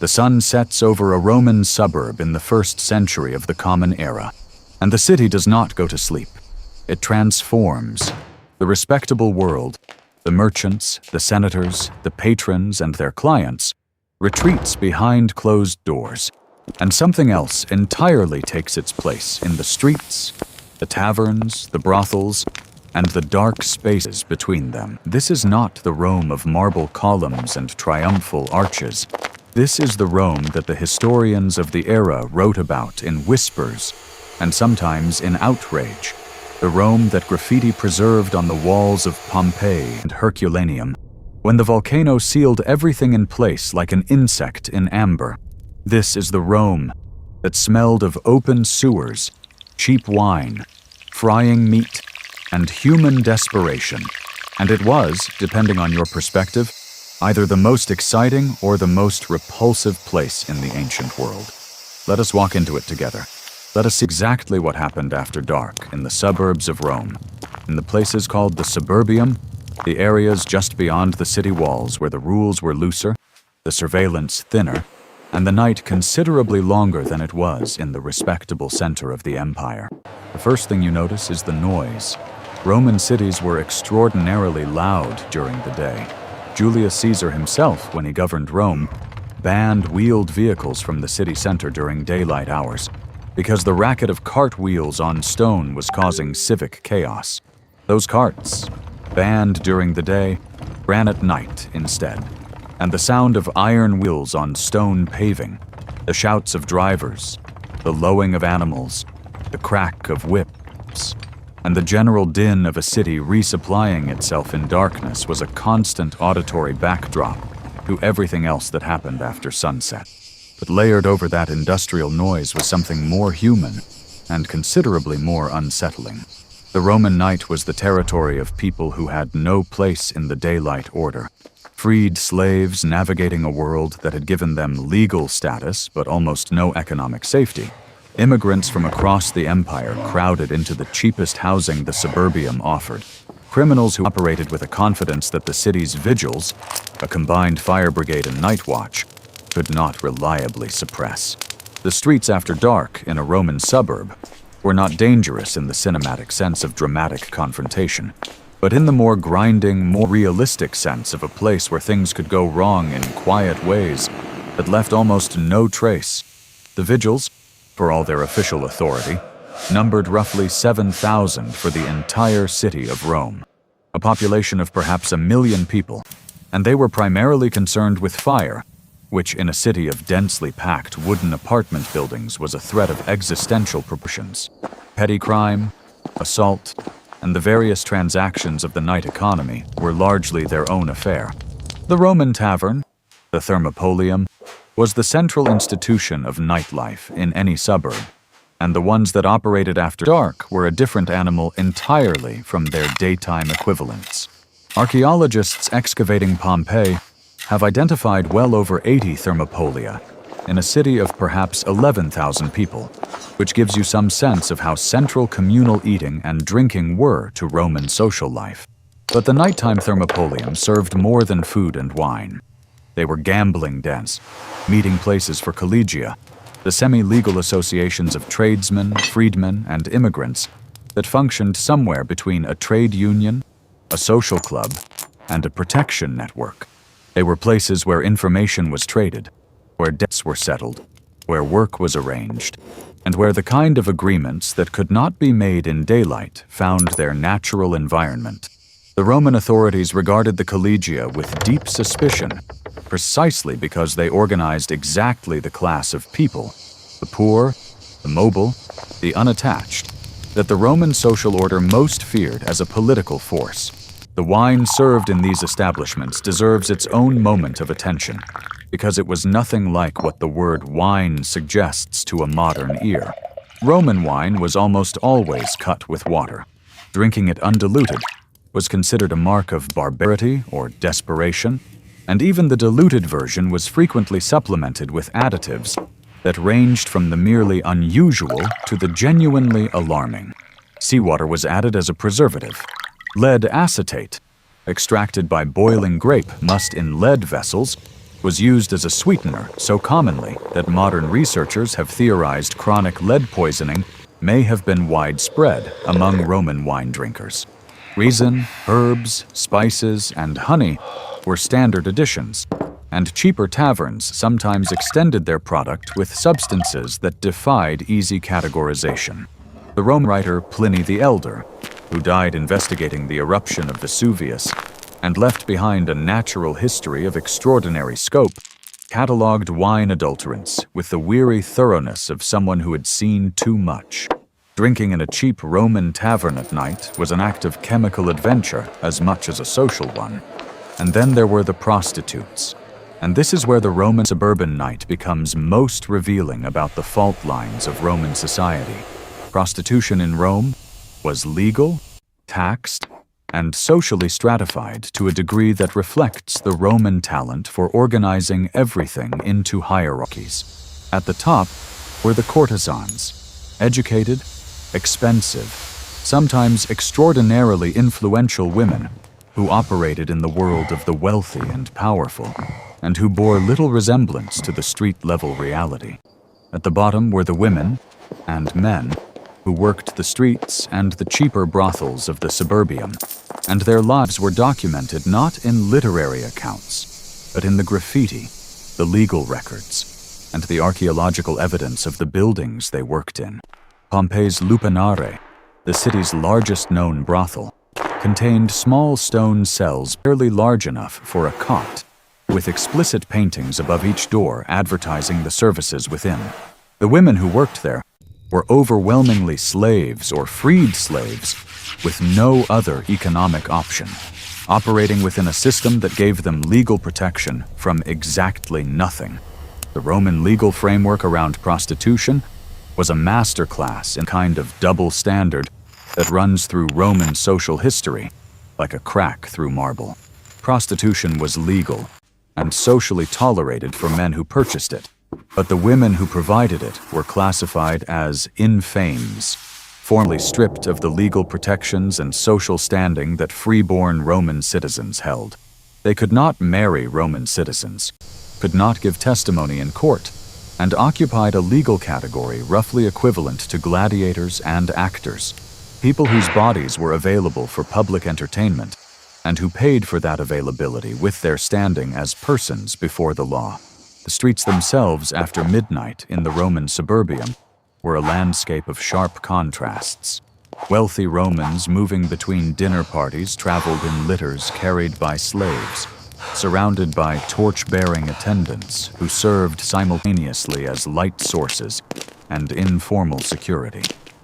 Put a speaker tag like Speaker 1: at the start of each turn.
Speaker 1: The sun sets over a Roman suburb in the 1st century of the Common Era, and the city does not go to sleep. It transforms. The respectable world, the merchants, the senators, the patrons, and their clients, retreats behind closed doors, and something else entirely takes its place in the streets, the taverns, the brothels, and the dark spaces between them. This is not the Rome of marble columns and triumphal arches. This is the Rome that the historians of the era wrote about in whispers, and sometimes in outrage. The Rome that graffiti preserved on the walls of Pompeii and Herculaneum, when the volcano sealed everything in place like an insect in amber. This is the Rome that smelled of open sewers, cheap wine, frying meat, and human desperation. And it was, depending on your perspective, either the most exciting or the most repulsive place in the ancient world. Let us walk into it together. Let us see exactly what happened after dark in the suburbs of Rome, in the places called the suburbium, the areas just beyond the city walls where the rules were looser, the surveillance thinner, and the night considerably longer than it was in the respectable center of the empire. The first thing you notice is the noise. Roman cities were extraordinarily loud during the day. Julius Caesar himself, when he governed Rome, banned wheeled vehicles from the city center during daylight hours because the racket of cartwheels on stone was causing civic chaos. Those carts, banned during the day, ran at night instead, and the sound of iron wheels on stone paving, the shouts of drivers, the lowing of animals, the crack of whips, and the general din of a city resupplying itself in darkness was a constant auditory backdrop to everything else that happened after sunset. But layered over that industrial noise was something more human and considerably more unsettling. The Roman night was the territory of people who had no place in the daylight order. Freed slaves navigating a world that had given them legal status but almost no economic safety. Immigrants from across the empire crowded into the cheapest housing the suburbium offered. Criminals who operated with a confidence that the city's vigils, a combined fire brigade and night watch, could not reliably suppress. The streets after dark in a Roman suburb were not dangerous in the cinematic sense of dramatic confrontation, but in the more grinding, more realistic sense of a place where things could go wrong in quiet ways that left almost no trace. The vigils, for all their official authority, numbered roughly 7,000 for the entire city of Rome, a population of perhaps 1 million people, and they were primarily concerned with fire, which in a city of densely packed wooden apartment buildings was a threat of existential proportions. Petty crime, assault, and the various transactions of the night economy were largely their own affair. The Roman tavern, the Thermopolium, was the central institution of nightlife in any suburb, and the ones that operated after dark were a different animal entirely from their daytime equivalents. Archaeologists excavating Pompeii have identified well over 80 thermopolia in a city of perhaps 11,000 people, which gives you some sense of how central communal eating and drinking were to Roman social life. But the nighttime thermopolium served more than food and wine. They were gambling dens, meeting places for collegia, the semi-legal associations of tradesmen, freedmen, and immigrants that functioned somewhere between a trade union, a social club, and a protection network. They were places where information was traded, where debts were settled, where work was arranged, and where the kind of agreements that could not be made in daylight found their natural environment. The Roman authorities regarded the collegia with deep suspicion, precisely because they organized exactly the class of people, the poor, the mobile, the unattached, that the Roman social order most feared as a political force. The wine served in these establishments deserves its own moment of attention, because it was nothing like what the word wine suggests to a modern ear. Roman wine was almost always cut with water. Drinking it undiluted was considered a mark of barbarity or desperation, and even the diluted version was frequently supplemented with additives that ranged from the merely unusual to the genuinely alarming. Seawater was added as a preservative. Lead acetate, extracted by boiling grape must in lead vessels, was used as a sweetener so commonly that modern researchers have theorized chronic lead poisoning may have been widespread among Roman wine drinkers. Resin, herbs, spices, and honey were standard additions, and cheaper taverns sometimes extended their product with substances that defied easy categorization. The Roman writer Pliny the Elder, who died investigating the eruption of Vesuvius and left behind a natural history of extraordinary scope, catalogued wine adulterants with the weary thoroughness of someone who had seen too much. Drinking in a cheap Roman tavern at night was an act of chemical adventure as much as a social one. And then there were the prostitutes. And this is where the Roman suburban night becomes most revealing about the fault lines of Roman society. Prostitution in Rome was legal, taxed, and socially stratified to a degree that reflects the Roman talent for organizing everything into hierarchies. At the top were the courtesans, educated, expensive, sometimes extraordinarily influential women who operated in the world of the wealthy and powerful, and who bore little resemblance to the street-level reality. At the bottom were the women and men who worked the streets and the cheaper brothels of the suburbium, and their lives were documented not in literary accounts, but in the graffiti, the legal records, and the archaeological evidence of the buildings they worked in. Pompeii's Lupanare, the city's largest known brothel, contained small stone cells barely large enough for a cot, with explicit paintings above each door advertising the services within. The women who worked there were overwhelmingly slaves or freed slaves with no other economic option, operating within a system that gave them legal protection from exactly nothing. The Roman legal framework around prostitution was a masterclass in a kind of double standard that runs through Roman social history like a crack through marble. Prostitution was legal and socially tolerated for men who purchased it, but the women who provided it were classified as infames, formally stripped of the legal protections and social standing that freeborn Roman citizens held. They could not marry Roman citizens, could not give testimony in court, and occupied a legal category roughly equivalent to gladiators and actors, people whose bodies were available for public entertainment, and who paid for that availability with their standing as persons before the law. The streets themselves after midnight in the Roman suburbium were a landscape of sharp contrasts. Wealthy Romans moving between dinner parties traveled in litters carried by slaves, surrounded by torch-bearing attendants who served simultaneously as light sources and informal security.